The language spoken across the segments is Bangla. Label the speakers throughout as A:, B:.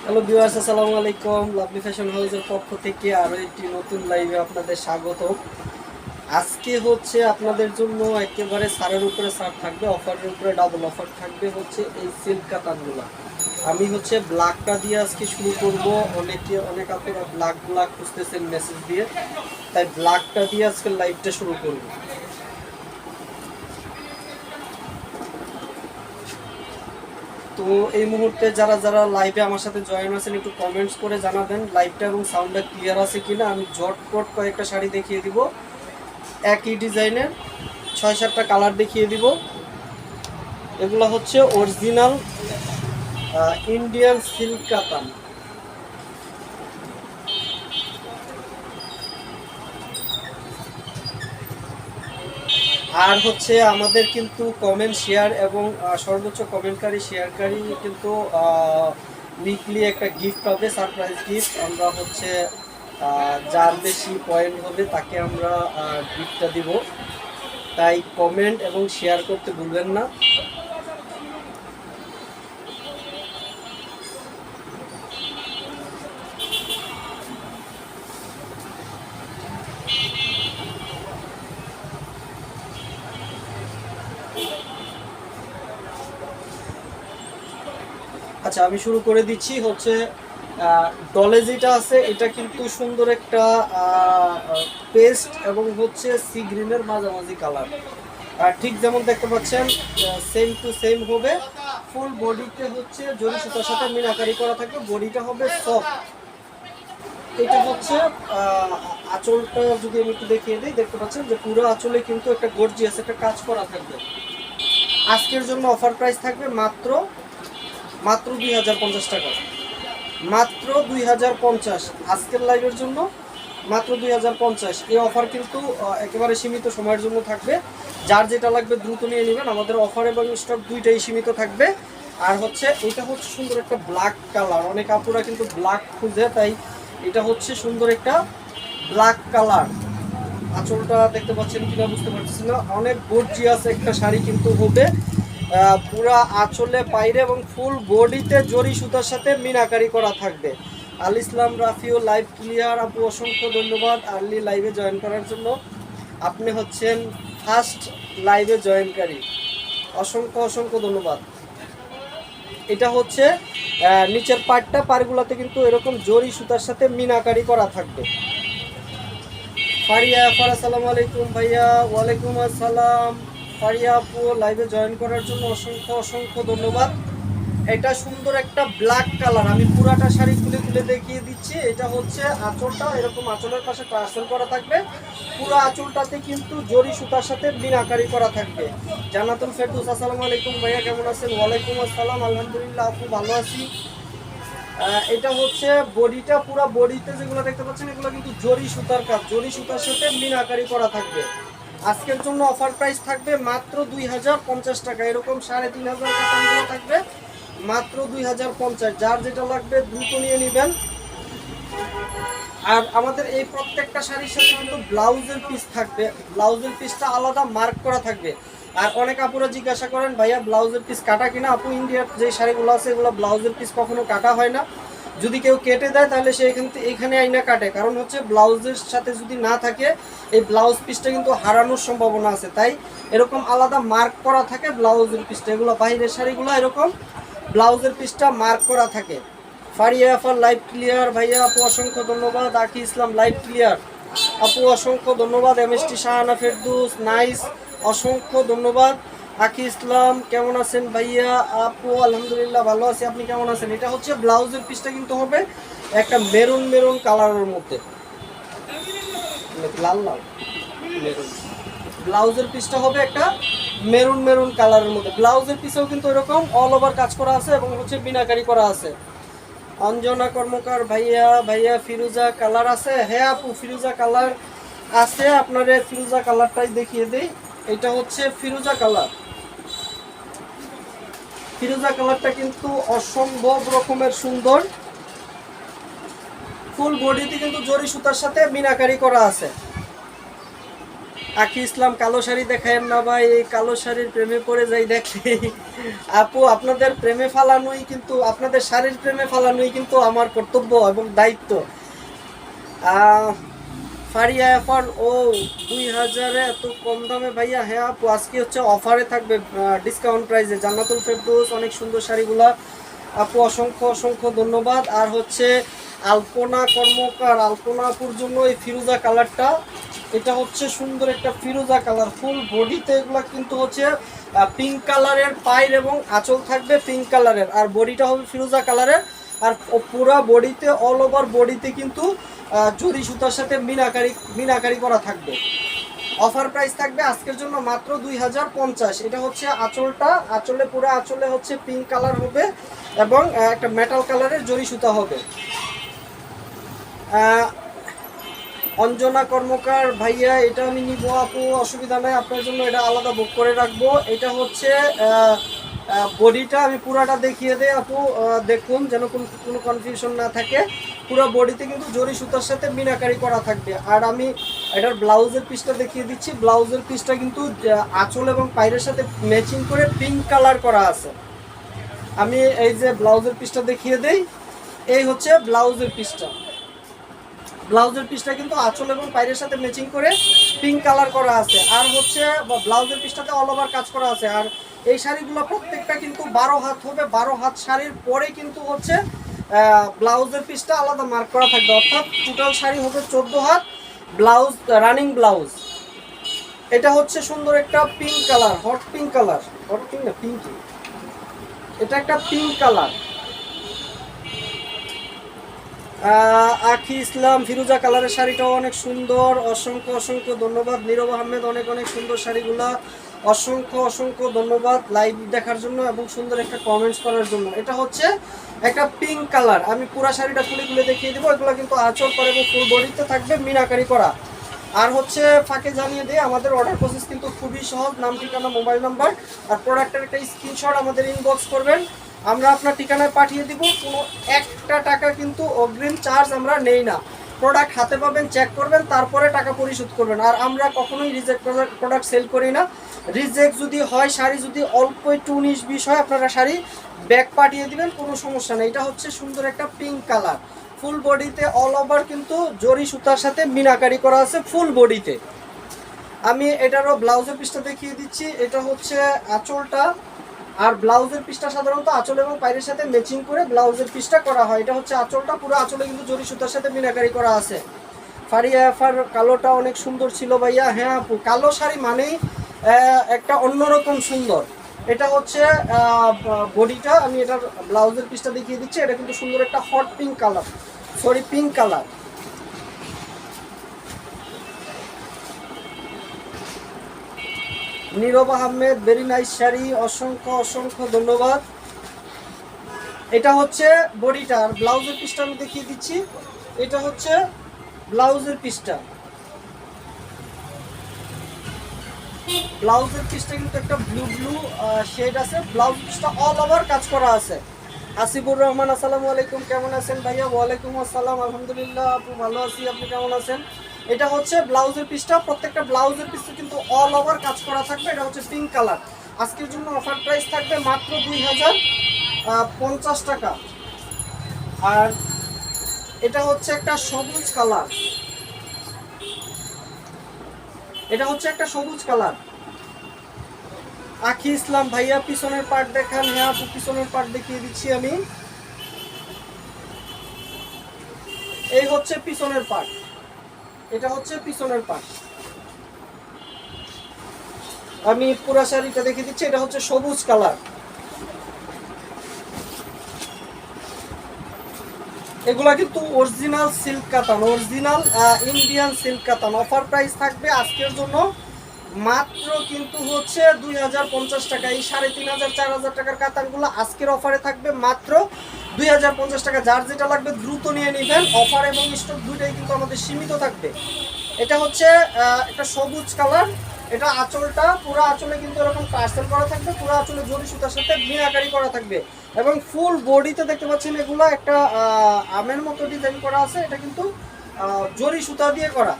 A: হ্যালো ভিউয়ার্স, আসসালামু আলাইকুম। লাভলি ফ্যাশন হাউসের পক্ষ থেকে আরও একটি নতুন লাইভে আপনাদের স্বাগত। আজকে হচ্ছে আপনাদের জন্য একেবারে ছাড়ের উপরে ছাড় থাকবে, অফারের উপরে ডাবল অফার থাকবে। হচ্ছে এই সিল্ক কাতানগুলো আমি হচ্ছে ব্ল্যাকটা দিয়ে আজকে শুরু করব। অনেক আপনারা ব্ল্যাক খুঁজতেছেন মেসেজ দিয়ে, তাই ব্ল্যাকটা দিয়ে আজকে লাইভটা শুরু করব। তো এই মুহূর্তে যারা যারা লাইভে আমার সাথে জয়েন আছেন একটু কমেন্টস করে জানাবেন লাইভটা এবং সাউন্ডটা ক্লিয়ার আছে কিনা। আমি ঝটপট কয়েকটা শাড়ি দেখিয়ে দিব, একই ডিজাইনের 6-7টা কালার দেখিয়ে দিব। এগুলো হচ্ছে অরিজিনাল ইন্ডিয়ান সিল্ক কাতান। আর হচ্ছে আমাদের কিন্তু কমেন্ট শেয়ার এবং সর্বোচ্চ কমেন্টকারী শেয়ারকারী কিন্তু উইকলি একটা গিফট পাবে, সারপ্রাইজ গিফট। আমরা হচ্ছে যার বেশি পয়েন্ট হবে তাকে আমরা গিফটটা দিব, তাই কমেন্ট এবং শেয়ার করতে ভুলবেন না। আচ্ছা, আমি শুরু করে দিচ্ছি। হচ্ছে ডলে যেটা আছে এটা কিন্তু সুন্দর একটা পেস্ট এবং হচ্ছে সি গ্রিনের মাঝামাঝি কালার। আর ঠিক যেমন দেখতে পাচ্ছেন সেম টু সেম হবে। ফুল বডিতে হচ্ছে জরি সুতার সাথে মিনাকারি করা থাকবে, বডিটা হবে সফট। এটা হচ্ছে আঁচলটা যদি আমি একটু দেখিয়ে দিই, দেখতে পাচ্ছেন যে পুরো আঁচলে কিন্তু একটা গর্জিয়াস একটা কাজ করা থাকবে। আজকের জন্য অফার প্রাইস থাকবে মাত্র 2050 টাকা, মাত্র 2050 আজকের লাইভের জন্য, মাত্র 2050। এই অফার কিন্তু একেবারে সীমিত সময়ের জন্য থাকবে। যার যেটা লাগবে দ্রুত নিয়ে নেবেন, আমাদের অফার এবং স্টক দুইটাই সীমিত থাকবে। আর হচ্ছে এটা হচ্ছে সুন্দর একটা ব্ল্যাক কালার, অনেক আপুরা কিন্তু ব্ল্যাক খুঁজে, তাই এটা হচ্ছে সুন্দর একটা ব্ল্যাক কালার। আঁচলটা দেখতে পাচ্ছেন কিনা বুঝতে পারছি না, অনেক গর্জিয়াস একটা শাড়ি কিন্তু হবে। পুরা আঁচলে পাইরে এবং ফুল বডিতে জরি সুতার সাথে মিনাকারি করা থাকবে। আল ইসলাম রাফিও লাইভ ক্লিয়ার আপু, অসংখ্য ধন্যবাদ আর্লি লাইভে জয়েন করার জন্য। আপনি হচ্ছেন ফার্স্ট লাইভে জয়েনকারী, অসংখ্য ধন্যবাদ। এটা হচ্ছে নিচের পাড়গুলোতে কিন্তু এরকম জরি সুতার সাথে মিনাকারি করা থাকবে। ফারিয়া আফার, আসসালামু আলাইকুম ভাইয়া। ওয়ালাইকুম আসসালাম। ফারিয়া আপু লাইভে জয়েন করার জন্য অসংখ্য ধন্যবাদ। এটা সুন্দর একটা ব্ল্যাক কালার, আমি পুরাটা শাড়ি খুলে দেখিয়ে দিচ্ছি। এটা হচ্ছে আঁচলটা, এরকম আঁচলের পাশে টার্সেল করা থাকবে। পুরো আঁচলটাতে কিন্তু জরি সুতার সাথে মিনাকারি করা থাকবে। জান্নাতুল ফেরদৌস, আসসালামু আলাইকুম ভাইয়া, কেমন আছেন? ওয়ালাইকুম আসসালাম, আলহামদুলিল্লাহ আপু ভালো আছি। এটা হচ্ছে বডিটা, পুরো বডিতে যেগুলো দেখতে পাচ্ছেন এগুলো কিন্তু জরি সুতার কাজ, জরি সুতার সাথে মিনাকারি করা থাকবে। আজকের জন্য অফার প্রাইস থাকবে মাত্র 2050 টাকা। এরকম 3500 কাতানগুলো থাকবে মাত্র 2050। যার যেটা লাগবে দ্রুত নিয়ে নেবেন। আর আমাদের এই প্রত্যেকটা শাড়ির সাথে কিন্তু ব্লাউজের পিস থাকবে, ব্লাউজের পিসটা আলাদা মার্ক করা থাকবে। আর অনেক আপুরা জিজ্ঞাসা করেন ভাইয়া ব্লাউজের পিস কাটা কিনা। আপু, ইন্ডিয়ার যে শাড়িগুলো আছে এগুলো ব্লাউজের পিস কখনো কাটা হয় না। যদি কেউ কেটে দেয় তাহলে সে এখানে আইনা কাটে, কারণ হচ্ছে ব্লাউজের সাথে যদি না থাকে এই ব্লাউজ পিসটা কিন্তু হারানোর সম্ভাবনা আছে। তাই এরকম আলাদা মার্ক করা থাকে ব্লাউজের পিসটা। এগুলো বাইরের শাড়িগুলো এরকম ব্লাউজের পিসটা মার্ক করা থাকে। ফারিয়া আফার লাইভ ক্লিয়ার ভাইয়া আপু, অসংখ্য ধন্যবাদ। আকি ইসলাম লাইভ ক্লিয়ার আপু, অসংখ্য ধন্যবাদ। এমএসটি শাহানা ফেরদৌস নাইস, অসংখ্য ধন্যবাদ। আকি ইসলাম কেমন আছেন ভাইয়া? আপু আলহামদুলিল্লাহ ভালো আছি, আপনি কেমন আছেন? এটা হচ্ছে ব্লাউজের পিসটা কিন্তু হবে একটা মেরুন কালারের মধ্যে, লাল মেরুন। ব্লাউজের পিসটা হবে একটা মেরুন কালারের মধ্যে। ব্লাউজের পিসেও কিন্তু এরকম অল ওভার কাজ করা আছে এবং হচ্ছে বিনাকারি করা আছে। অঞ্জনা কর্মকার ভাইয়া ফিরোজা কালার আছে? হ্যাঁ আপু, ফিরোজা কালার আছে। আপনাদের ফিরোজা কালারটাই দেখিয়ে দিই। এটা হচ্ছে ফিরোজা কালার। ফিরোজা কালারটা কিন্তু অসম্ভব রকমের সুন্দর। ফুল বডিতে কিন্তু জরি সুতার সাথে মিনাকারি করা আছে। আখি ইসলাম কালো শাড়ি দেখায়েন না ভাই, এই কালো শাড়ির প্রেমে পড়ে যাই দেখতে। আপু আপনাদের প্রেমে ফালানোই কিন্তু, আপনাদের শাড়ির প্রেমে ফালানোই কিন্তু আমার কর্তব্য এবং দায়িত্ব। ফারিয়া এফার ও 2000-এ এত কম দামে ভাইয়া? হ্যাঁ আপু আজকে হচ্ছে অফারে থাকবে, ডিসকাউন্ট প্রাইসে জান্নাতুল ফেরদৌস, অনেক সুন্দর শাড়িগুলা আপু, অসংখ্য অসংখ্য ধন্যবাদ। আর হচ্ছে আলপনা কর্মকার, আলপনা আপুর জন্য এই ফিরোজা কালারটা, এটা হচ্ছে সুন্দর একটা ফিরোজা কালার, ফুল বডিতে এগুলা কিন্তু হচ্ছে পিঙ্ক কালারের, পাইর এবং আঁচল থাকবে পিঙ্ক কালারের, আর বডিটা হবে ফিরোজা কালারের। আর পুরো বডিতে, অল ওভার বডিতে কিন্তু জরি সুতার সাথে মিনাকারি করা থাকবে। অফার প্রাইস থাকবে আজকের জন্য মাত্র 2050। এটা হচ্ছে আঁচলটা, আঁচলে পুরো আঁচলে হচ্ছে পিঙ্ক কালার হবে এবং একটা মেটাল কালারের জরি সুতা হবে। অঞ্জনা কর্মকার ভাইয়া, এটা আমি নিব আপু, অসুবিধা নাই, আপনার জন্য এটা আলাদা বুক করে রাখবো। এটা হচ্ছে বডিটা আমি পুরাটা দেখিয়ে দেই আপু, দেখুন যেন কোনো কনফিউশন না থাকে। পুরো বডিতে কিন্তু জরি সুতার সাথে মিনাকারি করা থাকবে। আর আমি এটার ব্লাউজের পিসটা দেখিয়ে দিচ্ছি। ব্লাউজের পিসটা কিন্তু আঁচল এবং পায়ের সাথে ম্যাচিং করে পিঙ্ক কালার করা আছে। আমি এই যে ব্লাউজের পিসটা দেখিয়ে দেই, এই হচ্ছে ব্লাউজের পিসটা। ব্লাউজের পিসটা কিন্তু আঁচল এবং পায়ের সাথে ম্যাচিং করে পিঙ্ক কালার করা আছে। আর হচ্ছে ব্লাউজের পিসটাতে অল ওভার কাজ করা আছে। আর এই শাড়িগুলো প্রত্যেকটা কিন্তু 12 হাত হবে। 12 হাত শাড়ির পরে কিন্তু হচ্ছে ব্লাউজের পিসটা আলাদা মার্ক করা থাকবে, অর্থাৎ টোটাল শাড়ি হবে 14 হাত, ব্লাউজ রানিং ব্লাউজ। এটা হচ্ছে সুন্দর একটা pink colour, hot pink colour, hot pink না পিঙ্কি, এটা একটা পিঙ্ক কালার। আখি ইসলাম ফিরোজা কালারের শাড়িটাও অনেক সুন্দর, অসংখ্য অসংখ্য ধন্যবাদ। নীরব আহমেদ, অনেক অনেক সুন্দর শাড়িগুলা, অসংখ্য অসংখ্য ধন্যবাদ লাইভ দেখার জন্য এবং সুন্দর একটা কমেন্টস করার জন্য। এটা হচ্ছে একটা পিঙ্ক কালার, আমি পুরা শাড়িটা খুলে দেখিয়ে দেবো। এগুলো কিন্তু আঁচল পরে এবং ফুল বডিতে থাকবে মিনাকারি করা। আর হচ্ছে ফাঁকে জানিয়ে দিয়ে আমাদের অর্ডার প্রসেস কিন্তু খুবই সহজ, নাম ঠিকানা মোবাইল নাম্বার আর প্রোডাক্টের একটা স্ক্রিনশট আমাদের ইনবক্স করবেন, আমরা আপনার ঠিকানায় পাঠিয়ে দিব। কোনো একটা টাকা কিন্তু অগ্রিম চার্জ আমরা নেই না। প্রোডাক্ট হাতে পাবেন, চেক করবেন, তারপরে টাকা পরিশোধ করবেন। আর আমরা কখনোই রিজেক্ট প্রোডাক্ট সেল করি না। রিজেক্ট যদি হয়, শাড়ি যদি অল্প একটু 19-20 হয়, আপনারা শাড়ি ব্যাক পাঠিয়ে দিবেন, কোনো সমস্যা নেই। এটা হচ্ছে সুন্দর একটা পিঙ্ক কালার, ফুল বডিতে অল ওভার কিন্তু জরি সুতার সাথে মিনাকারি করা আছে ফুল বডিতে। আমি এটারও ব্লাউজের পিসটা দেখিয়ে দিচ্ছি। এটা হচ্ছে আঁচলটা, আর ব্লাউজের পিসটা সাধারণত আঁচল এবং পায়ের সাথে ম্যাচিং করে ব্লাউজের পিসটা করা হয়। এটা হচ্ছে আঁচলটা, পুরো আঁচলে কিন্তু জরি সুতার সাথে মিনাকারি করা আছে। ফারিয়া এফার কালোটা অনেক সুন্দর ছিল ভাইয়া। হ্যাঁ আপু, কালো শাড়ি মানেই একটা অন্যরকম সুন্দর। এটা হচ্ছে বডিটা, আমি এটার ব্লাউজের পিসটা দেখিয়ে দিচ্ছি। এটা কিন্তু সুন্দর একটা hot pink colour, sorry pink colour. Nirob Ahmed, very nice sari, অসংখ্য অসংখ্য ধন্যবাদ। এটা হচ্ছে বডিটা, আর ব্লাউজের পিসটা আমি দেখিয়ে দিচ্ছি। এটা হচ্ছে ব্লাউজের পিসটা। ব্লাউজের পিসটা কিন্তু একটা ব্লু শেড আছে। ব্লাউজ পিসটা অল ওভার কাজ করা আছে। আসিফুর রহমান, আসসালামু আলাইকুম, কেমন আছেন ভাইয়া? ওয়ালাইকুম আসসালাম, আলহামদুলিল্লাহ আপু ভালো আছি, আপনি কেমন আছেন? এটা হচ্ছে ব্লাউজের পিসটা, প্রত্যেকটা ব্লাউজের পিসে কিন্তু অল ওভার কাজ করা থাকবে। এটা হচ্ছে পিঙ্ক কালার। আজকের জন্য অফার প্রাইস থাকবে মাত্র 2050 টাকা। আর এটা হচ্ছে একটা সবুজ কালার, এটা হচ্ছে একটা সবুজ কালার। আখি ইসলাম ভাইয়া পিছনের পার্ট দেখান। হ্যাঁ আপু, পিছনের পার্ট দেখিয়ে দিচ্ছি আমি। এই হচ্ছে পিছনের পার্ট, এটা হচ্ছে পিছনের পার্ট। আমি পুরা শাড়িটা দেখিয়ে দিচ্ছি। এটা হচ্ছে সবুজ কালার। এগুলা কিন্তু অরিজিনাল সিল্ক কাতান, অরিজিনাল ইন্ডিয়ান সিল্ক কাতান। অফার প্রাইস থাকবে আজকের জন্য মাত্র কিন্তু হচ্ছে 2050 টাকা। এই 3500-4000 টাকার কাতানগুলো আজকের অফারে থাকবে মাত্র 2050 টাকা। যার যেটা লাগবে দ্রুত নিয়ে নেবেন। অফার এবং স্টক দুইটাই কিন্তু আমাদের সীমিত থাকবে। এটা হচ্ছে একটা সবুজ কালার। এটা আঁচলটা, পুরো আঁচলে কিন্তু এরকম পার্সেল করা থাকবে, পুরো আঁচলে জরি সুতার সাথে মিনাকারি করা থাকবে এবং ফুল বডিতে দেখতে পাচ্ছেন এগুলো একটা আমের মতো ডিজাইন করা আছে। এটা কিন্তু জরি সুতা দিয়ে করা।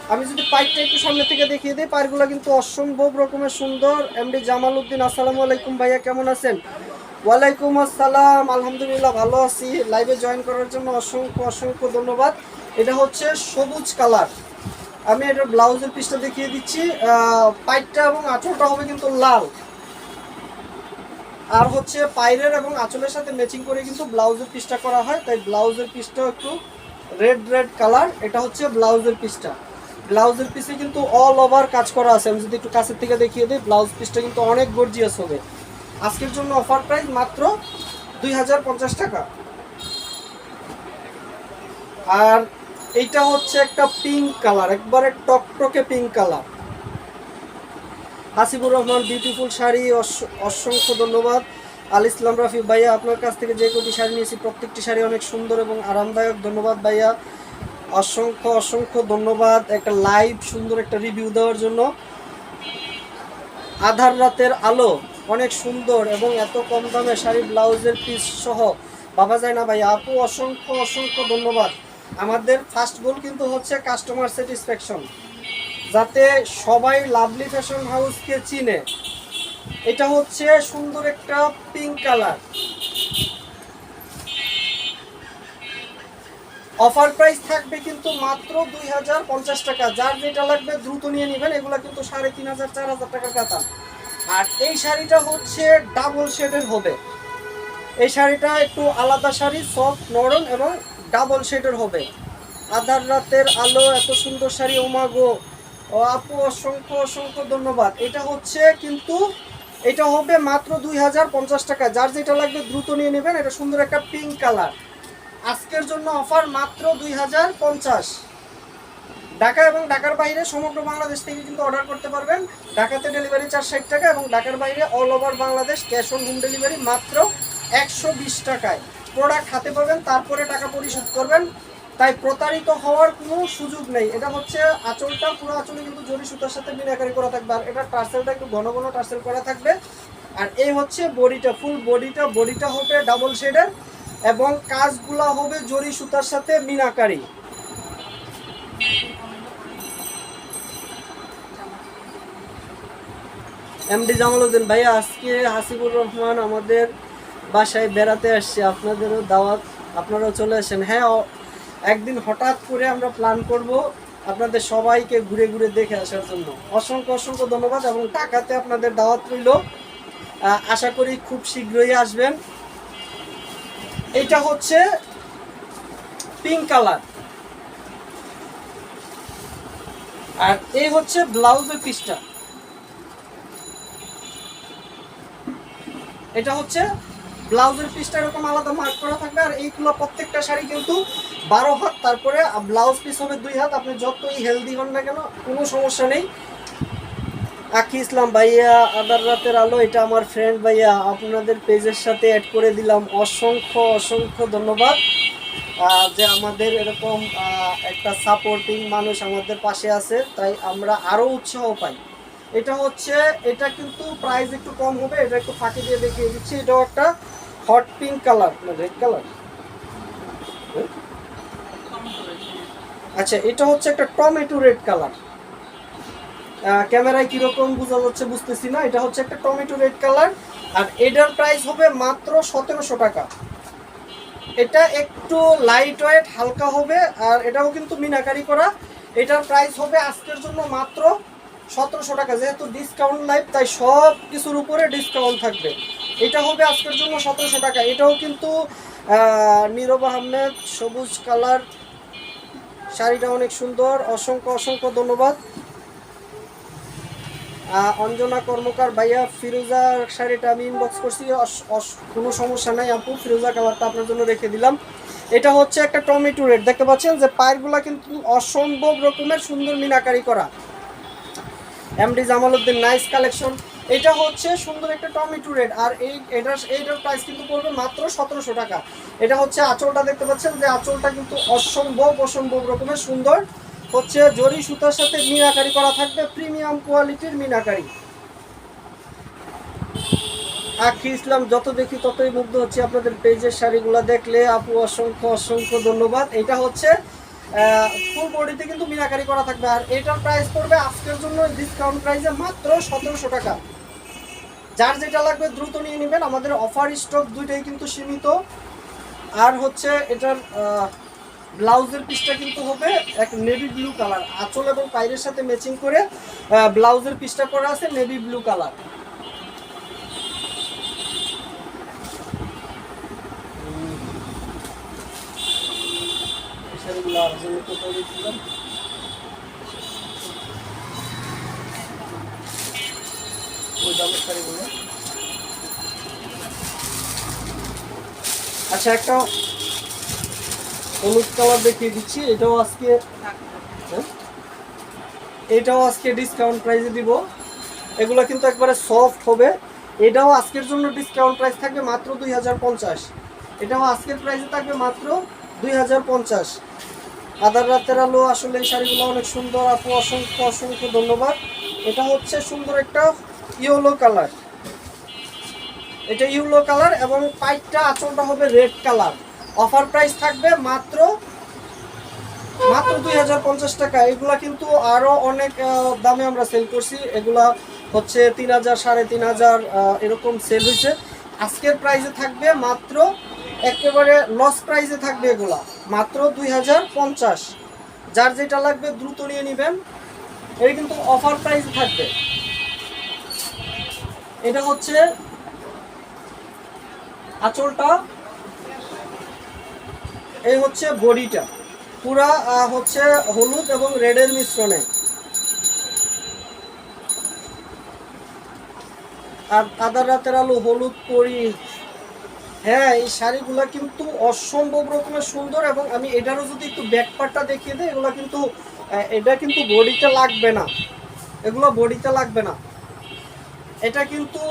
A: আমি যদি পাইপটা একটু সামনে থেকে দেখিয়ে দিই, পাইপগুলো কিন্তু অসম্ভব রকমের সুন্দর। এমডি জামাল উদ্দিন, আসসালামু আলাইকুম ভাইয়া, কেমন আছেন? ওয়ালাইকুম আসসালাম, আলহামদুলিল্লাহ ভালো আছি। লাইভে জয়েন করার জন্য অসংখ্য অসংখ্য ধন্যবাদ। এটা হচ্ছে সবুজ কালার। আমি এটার ব্লাউজের পিসটা দেখিয়ে দিচ্ছি। পাইপটা এবং আঁচলটা হবে কিন্তু লাল, আর হচ্ছে পাইরের এবং আঁচলের সাথে ম্যাচিং করে কিন্তু ব্লাউজের পিসটা করা হয়, তাই ব্লাউজের পিসটাও একটু রেড রেড কালার। এটা হচ্ছে ব্লাউজের পিসটা। ব্লাউজের পিসে কিন্তু অল ওভার কাজ করা আছে। আমি যদি একটু কাছের থেকে দেখিয়ে দিই, ব্লাউজ পিসটা কিন্তু অনেক গর্জিয়াস হবে। আজকের জন্য অফার প্রাইস মাত্র 2050 টাকা। আর এইটা হচ্ছে একটা পিঙ্ক কালার, একবারে টকটকে pink colour. Hasibur Rahman, beautiful sari, অসংখ্য ধন্যবাদ। আল ইসলাম রাফি ভাইয়া, আপনার কাছ থেকে যে কটি শাড়ি নিয়েছি প্রত্যেকটি শাড়ি অনেক সুন্দর এবং আরামদায়ক। ধন্যবাদ ভাইয়া, অসংখ্য অসংখ্য ধন্যবাদ একটা লাইভ সুন্দর একটা রিভিউ দেওয়ার জন্য। আধার রাতের আলো, অনেক সুন্দর এবং এত কম দামে শাড়ি ব্লাউজের পিস সহ ভাবা যায় না ভাইয়া। আপু অসংখ্য অসংখ্য ধন্যবাদ। আমাদের ফার্স্ট গোল কিন্তু হচ্ছে কাস্টমার স্যাটিসফ্যাকশন, যাতে সবাই লাভলি ফ্যাশন হাউসকে চিনে। এটা হচ্ছে সুন্দর একটা পিঙ্ক কালার। অফার প্রাইস থাকবে কিন্তু মাত্র 2050 টাকা। যার যেটা লাগবে দ্রুত নিয়ে নেবেন। এগুলো কিন্তু 3500 4000 টাকার কাতা। আর এই শাড়িটা হচ্ছে ডাবল শেডের হবে। এই শাড়িটা একটু আলাদা শাড়ি, সফট নরম এবং ডাবল শেডের হবে। আধার রাতের আলো, এত সুন্দর শাড়ি, ওমাগো। ও আপু অসংখ্য অসংখ্য ধন্যবাদ। এটা হচ্ছে কিন্তু এটা হবে মাত্র 2050 টাকা। যার যেটা লাগবে দ্রুত নিয়ে নেবেন। এটা সুন্দর একটা পিঙ্ক কালার। আজকের জন্য অফার মাত্র 2050। ঢাকা এবং ঢাকার বাইরে সমগ্র বাংলাদেশ থেকে কিন্তু অর্ডার করতে পারবেন। ঢাকাতে ডেলিভারি চার্জ 60 টাকা এবং ঢাকার বাইরে all over Bangladesh cash on home delivery মাত্র 120 টাকায় প্রোডাক্ট হাতে পাবেন, তারপরে টাকা পরিশোধ করবেন। তাই প্রতারিত হওয়ার কোনো সুযোগ নেই। এটা হচ্ছে আঁচলটা, পুরো আঁচলে কিন্তু জরি সুতার সাথে মিনাকারি করা থাকবে। আর এটা টার্সেলটা একটু ঘন ঘন টার্সেল করা থাকবে। আর এই হচ্ছে বডিটা, ফুল বডিটা হবে ডাবল শেডের এবং কাজগুলা হবে জরি সুতার সাথে মিনাকারি। এমডি জামাল উদ্দিন ভাইয়া, আজকে হাসিবুর রহমান আমাদের বাসায় বেড়াতে আসছে, আপনাদেরও দাওয়াত, আপনারাও চলে আসেন। হ্যাঁ, একদিন হঠাৎ করে আমরা প্ল্যান করব আপনাদের সবাইকে ঘুরে ঘুরে দেখে আসার জন্য। অসংখ্য অসংখ্য ধন্যবাদ এবং ঢাকাতে আপনাদের দাওয়াত রইল। আশা করি খুব শীঘ্রই আসবেন। এটা হচ্ছে পিঙ্ক কালার। আর এই হচ্ছে ব্লাউজের পিসটা। এটা হচ্ছে ব্লাউজের পিসটা, এরকম আলাদা মার্ক করা থাকবে। আর এইগুলো প্রত্যেকটা শাড়ি কিন্তু 12 হাত, তারপরে ব্লাউজ পিস হবে 2 হাত। আপনি যতই হেলদি হন না কেন কোনো সমস্যা নেই। আখি ইসলাম ভাইয়া, আদার রাতের আলো, এটা আমার ফ্রেন্ড ভাইয়া, আপনাদের পেজের সাথে অ্যাড করে দিলাম। অসংখ্য অসংখ্য ধন্যবাদ যে আমাদের এরকম একটা সাপোর্টিং মানুষ আমাদের পাশে আছে, তাই আমরা আরও উৎসাহ পাই। এটা হচ্ছে, এটা কিন্তু প্রাইস একটু কম হবে। এটা একটু ফাঁকি দিয়ে দেখিয়ে দিচ্ছি। এটাও একটা হট পিঙ্ক কালার, না রেড কালার। আচ্ছা, এটা হচ্ছে একটা টমেটো রেড কালার। ক্যামেরায় কীরকম বোঝা যাচ্ছে বুঝতেছি না। এটা হচ্ছে একটা টমেটো রেড কালার। আর এটার প্রাইস হবে মাত্র 1700 টাকা। এটা একটু লাইট ওয়েট, হালকা হবে। আর এটাও কিন্তু মিনাকারি করা। এটার প্রাইস হবে আজকের জন্য মাত্র 1700 টাকা। যেহেতু ডিসকাউন্ট লাইভ, তাই সব কিছুর উপরে ডিসকাউন্ট থাকবে। এটা হবে আজকের জন্য 1700 টাকা। এটাও কিন্তু নীরব আহমেদ, সবুজ কালার, শাড়িটা অনেক সুন্দর। অসংখ্য অসংখ্য ধন্যবাদ। অঞ্জনা কর্মকার ভাইয়া, ফিরোজা শাড়িটা আমি ইনবক্স করছি, কোনো সমস্যা নাই আপু, ফিরোজা কালারটা আপনার জন্য রেখে দিলাম। এটা হচ্ছে একটা টমেটো রেড, দেখতে পাচ্ছেন যে পায়েরগুলা কিন্তু অসম্ভব রকমের সুন্দর মিনাকারি করা। MD Jamal Uddin, nice collection. এটা হচ্ছে সুন্দর একটা টমেটো রেড। আর এইটার প্রাইস কিন্তু পড়বে মাত্র 1700 টাকা। এটা হচ্ছে আঁচলটা, দেখতে পাচ্ছেন যে আঁচলটা কিন্তু অসম্ভব রকমের সুন্দর হচ্ছে, জরি সুতার সাথে মিনাকারি করা থাকবে, প্রিমিয়াম কোয়ালিটির মিনাকারি। আখি ইসলাম, যত দেখি ততই মুগ্ধ হচ্ছে আপনাদের পেজের শাড়িগুলো দেখলে। আপু অসংখ্য অসংখ্য ধন্যবাদ। এটা হচ্ছে ফুল বডিতে কিন্তু মিনাকারি করা থাকবে। আর এটার প্রাইস পড়বে আজকের জন্য ডিসকাউন্ট প্রাইসে মাত্র 1700 টাকা। যার যেটা লাগবে দ্রুত নিয়ে নেবেন, আমাদের অফার স্টক দুইটাই কিন্তু সীমিত। আর হচ্ছে এটার ব্লাউজের পিসটা কিন্তু হবে এক নেভি ব্লু কালার, আঁচল এবং পায়ের সাথে ম্যাচিং করে ব্লাউজের পিসটা করা আছে নেভি ব্লু কালার। আচ্ছা, একটা হলুদ কালার দেখিয়ে দিচ্ছি, এটাও আজকে ডিসকাউন্ট প্রাইসে দিব। এগুলো কিন্তু একবারে সফট হবে। এটাও আজকের জন্য ডিসকাউন্ট প্রাইস থাকবে মাত্র 2050। এটাও আজকের প্রাইসে থাকবে মাত্র 2050। আদার রাতের আলো, আসলে এই শাড়িগুলো অনেক সুন্দর আপু, অসংখ্য অসংখ্য ধন্যবাদ। এটা হচ্ছে সুন্দর একটা ইয়েলো কালার, এটা ইয়েলো কালার এবং পাইটটা আঁচলটা হবে রেড কালার। অফার প্রাইস থাকবে মাত্র 2050 টাকা। এগুলা কিন্তু আরো অনেক দামে আমরা সেল করছি, এগুলা হচ্ছে 3000 3500 এরকম সেল হয়েছে। আজকের প্রাইসে থাকবে মাত্র, একেবারে লস প্রাইসে থাকবে এগুলা মাত্র 2050। যার যেটা লাগবে দ্রুত নিয়ে নেবেন, এটা কিন্তু অফার প্রাইসে থাকবে। এটা হচ্ছে আঁচলটা, এই হচ্ছে বডিটা, পুরা হচ্ছে হলুদ এবং রেডের মিশ্রণে। আর আদার রাতের আলো, হলুদ পরি, হ্যাঁ এই শাড়িগুলো কিন্তু অসম্ভব রকমের সুন্দর। এবং আমি এটারও যদি একটু ব্যাক পার্টটা দেখিয়ে দিই, এগুলো কিন্তু এটা কিন্তু বডিতে লাগবে না, এগুলো বডিতে লাগবে না। এটা কিন্তু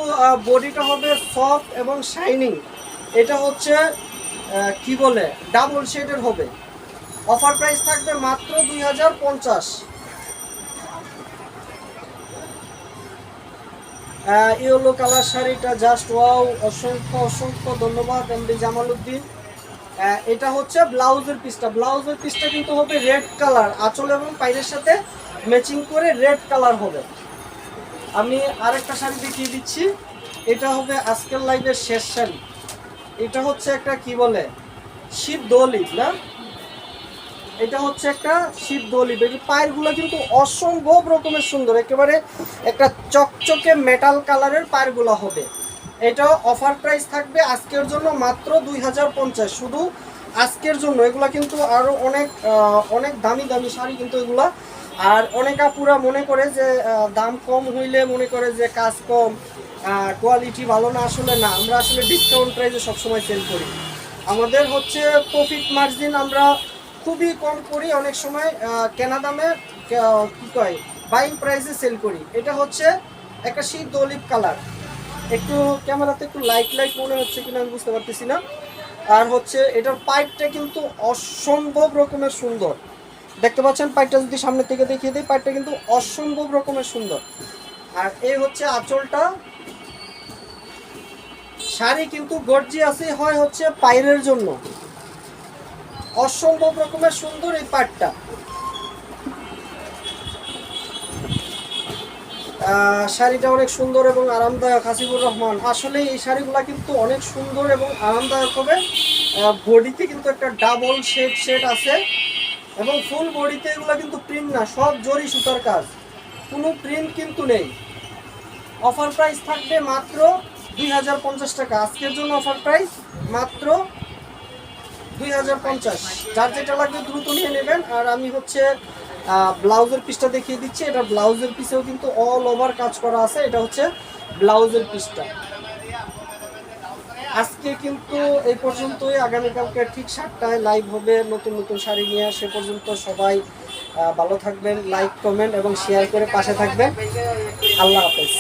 A: বডিটা হবে সফট এবং শাইনিং। এটা হচ্ছে কি বলে ডাবল শেডের হবে। অফার প্রাইস থাকবে মাত্র 2050। ইয়েলো কালার শাড়িটা জাস্ট ওয়াও, অসংখ্য অসংখ্য ধন্যবাদ এমডি জামালউদ্দিন। এটা হচ্ছে ব্লাউজের পিসটা, ব্লাউজের পিসটা কিন্তু হবে রেড কালার, আঁচল এবং পায়ের সাথে ম্যাচিং করে রেড কালার হবে। আমি আরেকটা শাড়ি দেখিয়ে দিচ্ছি, এটা হবে আজকের লাইভের শেষ শাড়ি। এটা হচ্ছে একটা কি বলে শীত দোলি না, এটা হচ্ছে একটা শীত দোলি। পায়ের গুলো কিন্তু অসম্ভব রকমের সুন্দর, একেবারে একটা চকচকে মেটাল কালারের পায়ের গুলো হবে। এটা অফার প্রাইস থাকবে আজকের জন্য মাত্র 2050, শুধু আজকের জন্য। এগুলা কিন্তু আরো অনেক অনেক দামি দামি শাড়ি কিন্তু এগুলা। আর অনেক আপুরা মনে করে যে দাম কম হইলে মনে করে যে কাজ কম, কোয়ালিটি ভালো না। আসলে না, আমরা আসলে ডিসকাউন্ট প্রাইসে সবসময় সেল করি। আমাদের হচ্ছে প্রফিট মার্জিন আমরা খুবই কম করি, অনেক সময় কেনা দামে কি কয় বাইং প্রাইসে সেল করি। এটা হচ্ছে একটা শীত অলিভ কালার, একটু ক্যামেরাতে একটু লাইট লাইট মনে হচ্ছে কিনা আমি বুঝতে পারতেছি না। আর হচ্ছে এটার পাইপটা কিন্তু অসম্ভব রকমের সুন্দর, দেখতে পাচ্ছেন পাইপটা যদি সামনে থেকে দেখিয়ে দিই, পাইপটা কিন্তু অসম্ভব রকমের সুন্দর। আর এই হচ্ছে আঁচলটা। শাড়ি কিন্তু গর্জিয়াসই হয় হচ্ছে পাইরের জন্য, অসম্ভব রকমের সুন্দর এই পাটটা। শাড়িটা অনেক সুন্দর এবং আরামদায়ক। হাসিবুর রহমান, আসলে এই শাড়িগুলা কিন্তু অনেক সুন্দর এবং আরামদায়ক হবে। বডিতে কিন্তু একটা ডাবল শেড আছে এবং ফুল বডিতে এগুলো কিন্তু প্রিন্ট না, সব জরি সুতার কাজ, কোনো প্রিন্ট কিন্তু নেই। অফার প্রাইস থাকবে মাত্র 2050 টাকা। আজকের জন্য অফার প্রাইস মাত্র 2050। যার যেটা লাগবে দ্রুত নিয়ে নেবেন। আর আমি হচ্ছে ব্লাউজের পিসটা দেখিয়ে দিচ্ছি, এটা ব্লাউজের পিসেও কিন্তু অল ওভার কাজ করা আছে। এটা হচ্ছে ব্লাউজের পিসটা। আজকে কিন্তু এই পর্যন্তই, আগামীকালকে ঠিক 7টায় লাইভ হবে নতুন নতুন শাড়ি নিয়ে। সে পর্যন্ত সবাই ভালো থাকবেন, লাইক কমেন্ট এবং শেয়ার করে পাশে থাকবেন। আল্লাহ হাফেজ।